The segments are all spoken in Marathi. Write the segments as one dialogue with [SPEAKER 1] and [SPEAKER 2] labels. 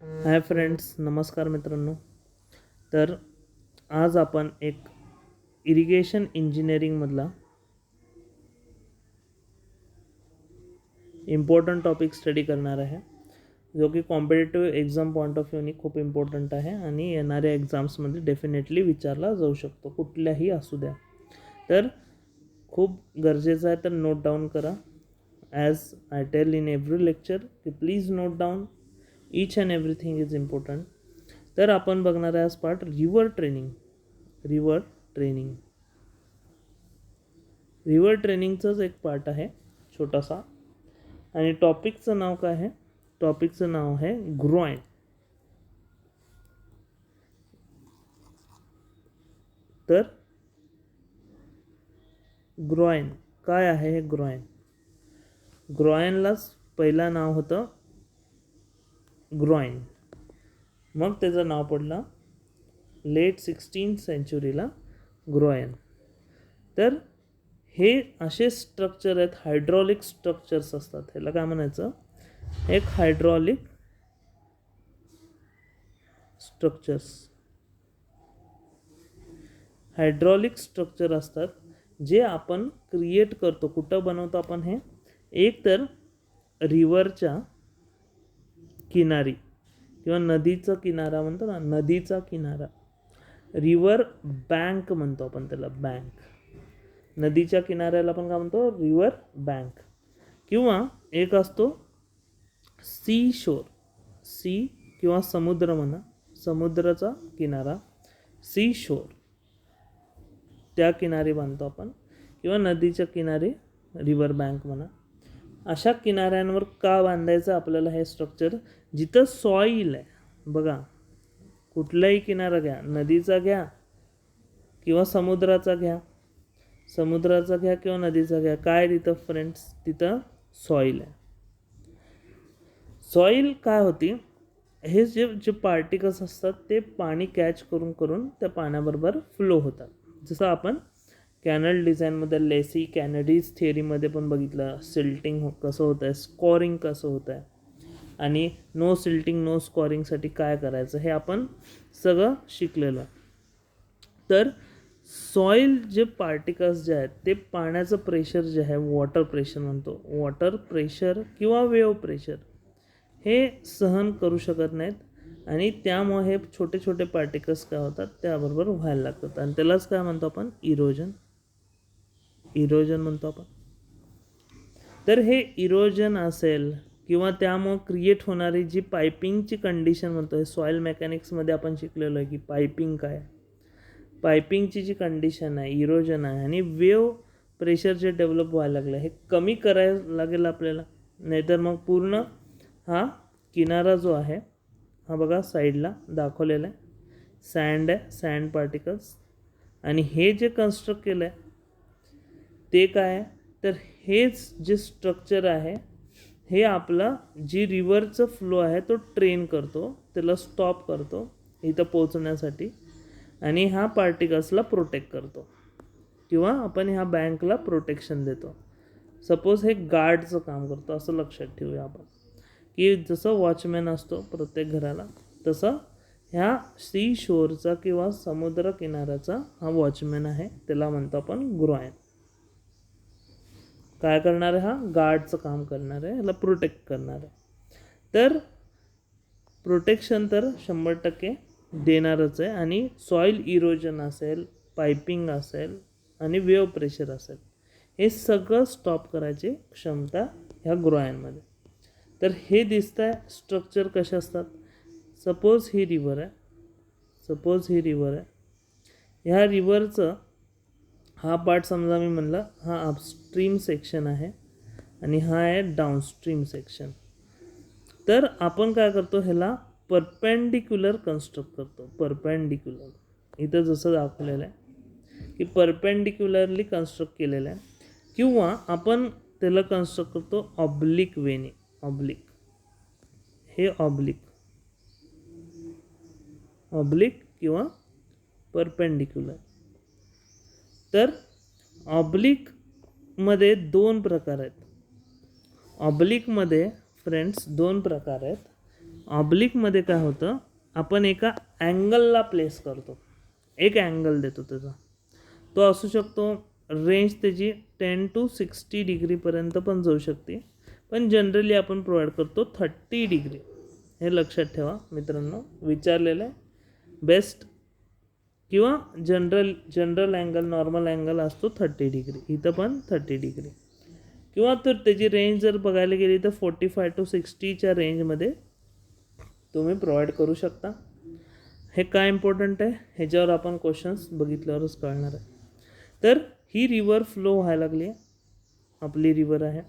[SPEAKER 1] हाय फ्रेंड्स, नमस्कार मित्रांनो. तर आज आपण एक इरिगेशन इंजिनिअरिंगमधला इम्पॉर्टंट टॉपिक स्टडी करणार आहे, जो की कॉम्पिटेटिव्ह एक्झाम पॉईंट ऑफ व्ह्यूनी खूप इम्पॉर्टंट आहे आणि येणाऱ्या एक्झाम्समध्ये डेफिनेटली विचारला जाऊ शकतो, कुठल्याही असू द्या. तर खूप गरजेचं आहे, तर नोट डाऊन करा. As I tell in every lecture की please note down, each and everything is important. तर आपण बघणार आहे आज पार्ट रिव्हर ट्रेनिंग. रिव्हर ट्रेनिंगचंच एक पार्ट आहे छोटासा. आणि टॉपिकचं नाव काय आहे? टॉपिकचं नाव आहे ग्रॉइन. तर ग्रॉइन काय आहे? हे ग्रॉइनलाच पहिलं नाव होतं ग्रॉइन, मग त्याचं नाव पडलं लेट 16th सेंचुरीला ग्रॉइन. तर हे असे स्ट्रक्चर आहेत, हायड्रॉलिक स्ट्रक्चर्स असतात. ह्याला काय म्हणायचं? एक हायड्रॉलिक स्ट्रक्चर असतात, जे आपण क्रिएट करतो. कुठं बनवतो आपण हे? एक तर रिव्हरच्या किनारी किंवा नदीचा किनारा म्हणतो ना, नदीचा किनारा. रिव्हर बँक म्हणतो आपण त्याला, बँक. नदीच्या किनाऱ्याला आपण काय म्हणतो? River bank. किंवा एक असतो सी शोर, सी किंवा समुद्र म्हणा, समुद्राचा किनारा, सी शोर, त्या किनारी बांधतो आपण. किंवा नदीच्या किनारी रिव्हर बँक म्हणा. अशा किनाऱ्यांवर का बांधायचं आपल्याला हे स्ट्रक्चर? जिथं सॉईल आहे, बघा, कुठलाही किनारा घ्या, नदीचा घ्या किंवा समुद्राचा घ्या, किंवा नदीचा घ्या, काय तिथं फ्रेंड्स? तिथं सॉईल आहे. सॉईल काय होती? हे जे पार्टिकल्स असतात ते पाणी कॅच करून त्या पाण्याबरोबर फ्लो होतात. जसं आपण कॅनल डिझाईनमध्ये लेसी कॅनडीज थिअरीमध्ये पण बघितलं, सिल्टिंग कसं होतं आहे, स्कॉरिंग कसं होतं आहे, आणि नो सिल्टिंग नो स्कॉरिंगसाठी काय करायचं, हे आपण सगळं शिकलेलं. तर सॉईल जे पार्टिकल्स जे आहेत ते पाण्याचं प्रेशर जे आहे, वॉटर प्रेशर म्हणतो, वॉटर प्रेशर किंवा वेव्ह प्रेशर, हे सहन करू शकत नाहीत. आणि त्यामुळे हे छोटे छोटे पार्टिकल्स काय होतात? त्याबरोबर व्हायला लागतात. आणि त्यालाच काय म्हणतो आपण? इरोजन म्हणतो आपण. तर हे इरोजन असेल किंवा त्यामुळे क्रिएट होणारी जी पायपिंगची कंडिशन म्हणतो, हे सॉईल मेकॅनिक्समध्ये आपण शिकलेलो आहे की पायपिंग काय, पायपिंगची जी कंडिशन आहे, इरोजन आहे, आणि वेव्ह प्रेशर जे डेव्हलप व्हायला लागलं, हे कमी करायला लागेल आपल्याला. नाहीतर मग पूर्ण हा किनारा जो आहे, हा बघा साईडला दाखवलेला आहे, सँड आहे, सँड पार्टिकल्स. आणि हे जे कन्स्ट्रक्ट केलं आहे ते काय आहे? तर हेच जे स्ट्रक्चर आहे, हे आपला जी रिव्हरचं फ्लो आहे तो ट्रेन करतो, त्याला स्टॉप करतो इथं पोचण्यासाठी, आणि ह्या पार्टिकल्सला प्रोटेक्ट करतो, किंवा आपण ह्या बँकला प्रोटेक्शन देतो. सपोज हे गार्डचं काम करतो, असं लक्षात ठेवूया आपण, की जसं वॉचमॅन असतो प्रत्येक घराला, तसं ह्या सी शोरचा किंवा समुद्र किनाऱ्याचा हा वॉचमॅन आहे, त्याला म्हणतो आपण ग्रॉइन. काय करणार आहे? हा गार्डचं काम करणार आहे, ह्याला प्रोटेक्ट करणार आहे. तर प्रोटेक्शन तर 100% देणारच आहे. आणि सॉईल इरोजन असेल, पायपिंग असेल आणि वेव्ह प्रेशर असेल, हे सगळं स्टॉप करायची क्षमता ह्या ग्रॉइनमध्ये. तर हे दिसतं आहे स्ट्रक्चर कसे असतात. सपोज ही रिव्हर आहे, ह्या रिव्हरचं हा पार्ट समजा मी म्हणलं हा अपस्ट्रीम सेक्शन आहे आणि हा आहे डाऊनस्ट्रीम सेक्शन. तर आपण काय करतो? ह्याला परपेंडिक्युलर कन्स्ट्रक्ट करतो. परपेंडिक्युलर इथं जसं दाखवलेलं आहे की परपेंडिक्युलरली कन्स्ट्रक्ट केलेलं आहे, किंवा आपण त्याला कन्स्ट्रक्ट करतो ऑब्लिक वेने. हे ऑब्लिक किंवा परपेंडिक्युलर. तर ऑब्लिकमध्ये दोन प्रकार आहेत. ऑब्लिकमध्ये फ्रेंड्स दोन प्रकार आहेत. ऑब्लिकमध्ये काय होतं, आपण एका अँगलला प्लेस करतो, एक अँगल देतो त्याचा. तो असू शकतो, रेंज त्याची 10 to 60 डिग्रीपर्यंत पण जाऊ शकते, पण जनरली आपण प्रोव्हाइड करतो 30 डिग्री. हे लक्षात ठेवा मित्रांनो, विचारलेलं आहे बेस्ट किंवा जनरल अँगल, नॉर्मल अँगल असतो 30 डिग्री, इथं पण 30 डिग्री. किंवा तर त्याची रेंज जर बघायला गेली तर 45 to 60च्या रेंजमध्ये तुम्ही प्रोव्हाइड करू शकता. हे काय इम्पॉर्टंट आहे, ह्याच्यावर आपण क्वेश्चन्स बघितल्यावरच कळणार आहे. तर ही रिव्हर फ्लो व्हायला लागली आहे, आपली रिव्हर आहे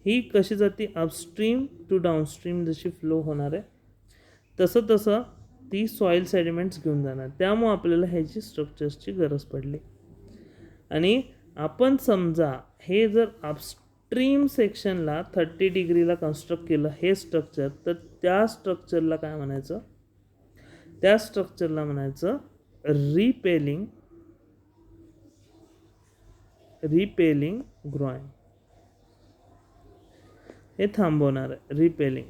[SPEAKER 1] ही, कशी जाते अपस्ट्रीम टू डाऊनस्ट्रीम जशी फ्लो होणार आहे तसं तसं ती सॉईल सेडिमेंट्स घेऊन जाणार. त्यामुळे आपल्याला ह्याची स्ट्रक्चर्सची गरज पडली. आणि आपण समजा हे जर अपस्ट्रीम सेक्शनला 30 डिग्रीला कन्स्ट्रक्ट केलं हे स्ट्रक्चर, तर त्या स्ट्रक्चरला काय म्हणायचं, त्या स्ट्रक्चरला म्हणायचं रिपेलिंग ग्रॉइन. हे थांबवणार आहे रिपेलिंग.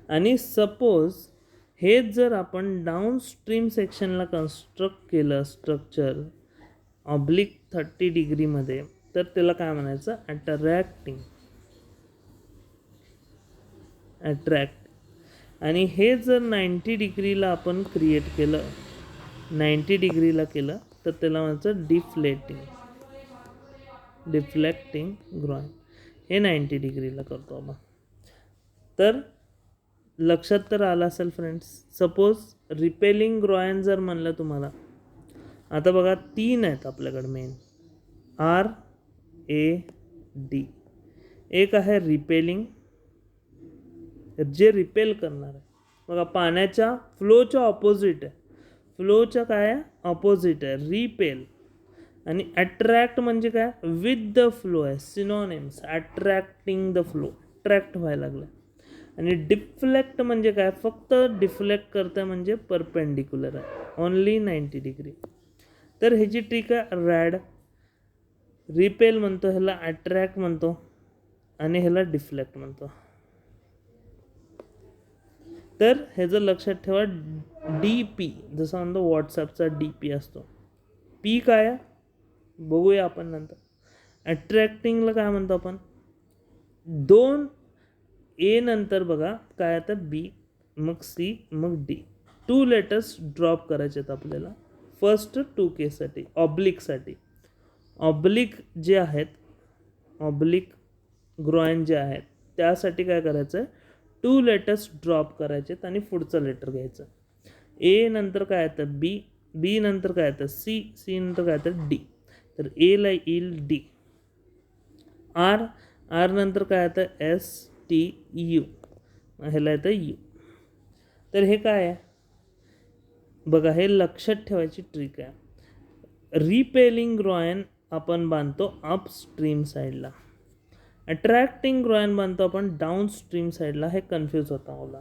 [SPEAKER 1] आणि सपोज हेच जर आपण डाऊनस्ट्रीम सेक्शनला कन्स्ट्रक्ट केलं स्ट्रक्चर ऑब्लिक 30 डिग्रीमध्ये, तर त्याला काय म्हणायचं, अट्रॅक्ट. आणि हे जर 90 डिग्रीला आपण क्रिएट केलं, 90 डिग्रीला केलं, तर त्याला म्हणायचं डिफ्लेक्टिंग ग्रॉइन. हे 90 डिग्रीला करतो आपण. तर लक्षात तर आलं असेल फ्रेंड्स. सपोज रिपेलिंग ग्रॉइन जर म्हणलं तुम्हाला, आता बघा 3 आहेत आपल्याकडे मेन, RAD. एक आहे रिपेलिंग, जे रिपेल करणार आहे. बघा पाण्याच्या फ्लोच्या ऑपोजिट आहे, फ्लोच्या काय आहे ऑपोजिट आहे रिपेल. आणि अट्रॅक्ट म्हणजे काय, विथ द फ्लो आहे, synonyms. Attracting the flow, attract व्हायला लागलं. आणि डिफ्लेक्ट म्हणजे काय, फक्त डिफ्लेक्ट करतं म्हणजे परपेंडिक्युलर आहे, ओनली 90 डिग्री. तर ह्याची ट्रिक आहे रॅड. रिपेल म्हणतो ह्याला, अट्रॅक्ट म्हणतो, आणि ह्याला डिफ्लेक्ट म्हणतो. तर ह्याचं लक्षात ठेवा, DP जसं म्हणतो व्हॉट्सॲपचा DP असतो. P काय आहे बघूया आपण नंतर. अट्रॅक्टिंगला काय म्हणतो आपण, 2 A नंतर बघा काय आता B, मग C, मग D. 2 लेटर्स ड्रॉप करायचे आहेत आपल्याला फर्स्ट 2 साठी, ऑब्लिकसाठी. ऑब्लिक जे आहेत, ऑब्लिक ग्रॉइन जे आहेत, त्यासाठी काय करायचं आहे, 2 लेटर्स ड्रॉप करायचे आहेत आणि पुढचं लेटर घ्यायचं. A नंतर काय येतं B, B नंतर काय येतं C, C नंतर काय येतं D. तर Aला येईल D. R नंतर काय येतं STU, ह्याला येतं U. तर हे काय आहे बघा, हे लक्षात ठेवायची ट्रिक आहे. रिपेलिंग ग्रॉइन आपण बांधतो अपस्ट्रीम साईडला, अट्रॅक्टिंग ग्रॉइन बांधतो आपण डाऊनस्ट्रीम साईडला. हे कन्फ्यूज होता मला.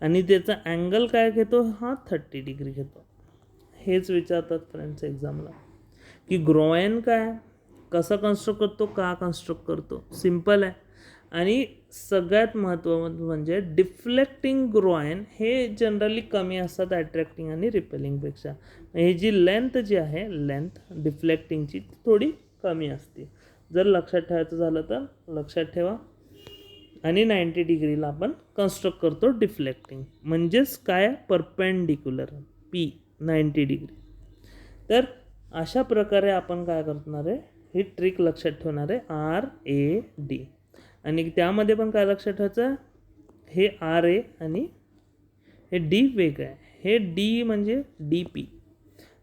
[SPEAKER 1] आणि त्याचा अँगल काय घेतो, हा 30 डिग्री घेतो. हेच विचारतात फ्रेंड्स एक्झामला की ग्रॉइन काय, कसं कन्स्ट्रक्ट करतो, का कन्स्ट्रक्ट करतो. सिम्पल आहे. आणि सगळ्यात महत्त्वाचं म्हणजे डिफ्लेक्टिंग ग्रॉइन हे जनरली कमी असतात अट्रॅक्टिंग आणि रिपेलिंगपेक्षा. हे जी लेंथ जी आहे, लेंथ डिफ्लेक्टिंगची थोडी कमी असते. जर लक्षात ठेवायचं झालं तर लक्षात ठेवा. आणि 90 डिग्रीला आपण कन्स्ट्रक्ट करतो डिफ्लेक्टिंग, म्हणजेच काय परपेंडिक्युलर P 90 डिग्री. तर अशा प्रकारे आपण काय करणार आहे, ही ट्रिक लक्षात ठेवणार आहे RAD. आणि त्यामध्ये पण काय लक्षात ठेवायचं, हे RA आणि हे D वेगळं आहे. हे D म्हणजे DP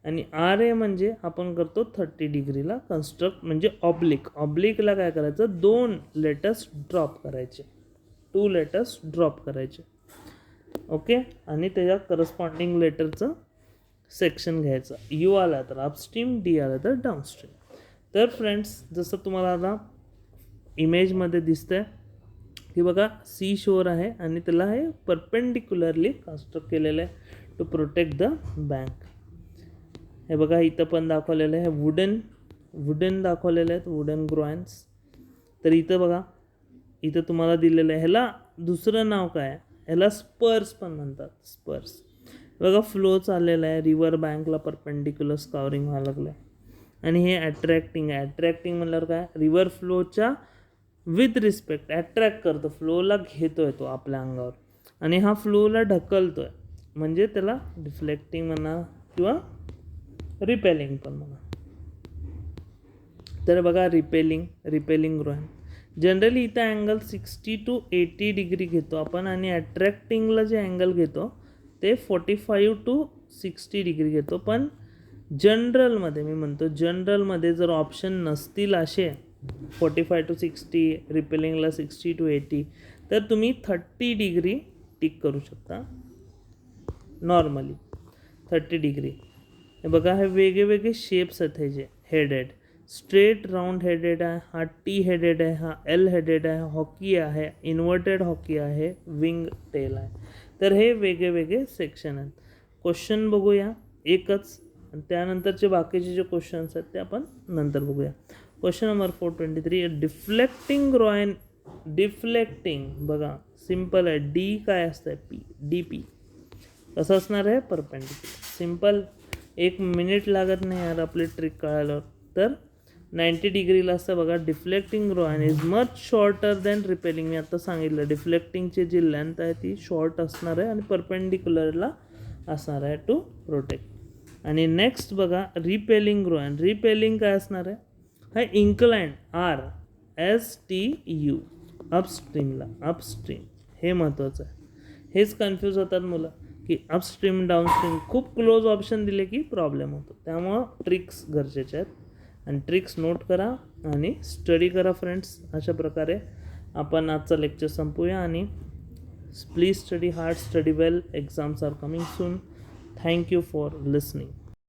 [SPEAKER 1] आणि RA म्हणजे आपण करतो 30 डिग्रीला कन्स्ट्रक्ट, म्हणजे ऑब्लिक. ऑब्लिकला काय करायचं, 2 लेटर्स ड्रॉप करायचे, 2 लेटर्स ड्रॉप करायचे. ओके. आणि त्याच्या करस्पॉन्डिंग लेटरचं सेक्शन घ्यायचं. U आला तर अपस्ट्रीम, D आला तर डाऊनस्ट्रीम. तर फ्रेंड्स जसं तुम्हाला आता इमेजमध्ये दिसतंय की बघा सी शोर आहे आणि त्याला हे परपेंडिक्युलरली कन्स्ट्रक्ट केलेलं आहे टू प्रोटेक्ट द बँक. हे बघा इथं पण दाखवलेलं आहे, वुडन दाखवलेले आहेत, वुडन ग्रॉइन्स. तर इथं बघा, इथं तुम्हाला दिलेलं आहे, ह्याला दुसरं नाव काय आहे, याला स्पर्स पण म्हणतात. स्पर्स बघा, फ्लो चाललेला आहे, रिव्हर बँकला परपेंडिक्युलर स्कावरिंग व्हायला लागलं आहे. आणि हे अट्रॅक्टिंग आहे. अट्रॅक्टिंग म्हणल्यावर काय, रिव्हर फ्लोच्या विथ रिस्पेक्ट अट्रॅक्ट करतो, फ्लोला घेतोय तो आपल्या अंगावर, आणि हा फ्लोला ढकलतोय, म्हणजे त्याला डिफ्लेक्टिंग म्हणा किंवा रिपेलिंग पण म्हणा. तर बघा, रिपेलिंग रोहन जनरली इथं अँगल 60 to 80 डिग्री घेतो आपण, आणि अट्रॅक्टिंगला जे अँगल घेतो ते 45 to 60 डिग्री घेतो. पण जनरलमध्ये मी म्हणतो, जनरलमध्ये जर ऑप्शन नसतील असे 45 to 60, रिपेलिंगला 60 to 80, तर तुम्ही 30 डिग्री टिक करू शकता नॉर्मली. 30 डिग्री. हे बघा, हे वेगळे शेप्स आहेत. हे जे हेडेड, स्ट्रेट राऊंड हेडेड आहे, हा टी हेडेड आहे, हा एल हेडेड आहे, हॉकी आहे, इन्व्हर्टेड हॉकी आहे, विंग टेल आहे. तर हे वेगळे सेक्शन आहेत. क्वेश्चन बघूया एकच, आणि त्यानंतरचे बाकीचे जे क्वेश्चन्स आहेत ते आपण नंतर बघूया. Question number 423, deflecting groyne. Deflecting बघा सिम्पल आहे. डी काय असतं, पी, डी पी कसं असणार आहे, परपेंडिक्युलर. सिम्पल, 1 मिनिट लागत नाही यार आपली ट्रिक कळाल्यावर. तर 90 डिग्रीला असतं बघा. Deflecting groyne is much shorter than repelling. मी आता सांगितलं डिफ्लेक्टिंगची जी लेंथ आहे ती शॉर्ट असणार आहे आणि परपेंडिक्युलरला असणार आहे टू प्रोटेक्ट. आणि नेक्स्ट बघा, रिपेलिंग रॉयन. रिपेलिंग काय असणार आहे, हा inclined R S T U, अपस्ट्रीमला, अपस्ट्रीम. हे महत्त्वाचं आहे. हेच कन्फ्यूज होतात मुलं की अपस्ट्रीम डाऊनस्ट्रीम. खूप क्लोज ऑप्शन दिले की प्रॉब्लेम होतो. त्यामुळं ट्रिक्स गरजेचे आहेत, आणि ट्रिक्स नोट करा आणि स्टडी करा फ्रेंड्स. अशा प्रकारे आपण आजचा लेक्चर संपूया. आणि please study hard, study well, exams are coming soon. Thank you for listening.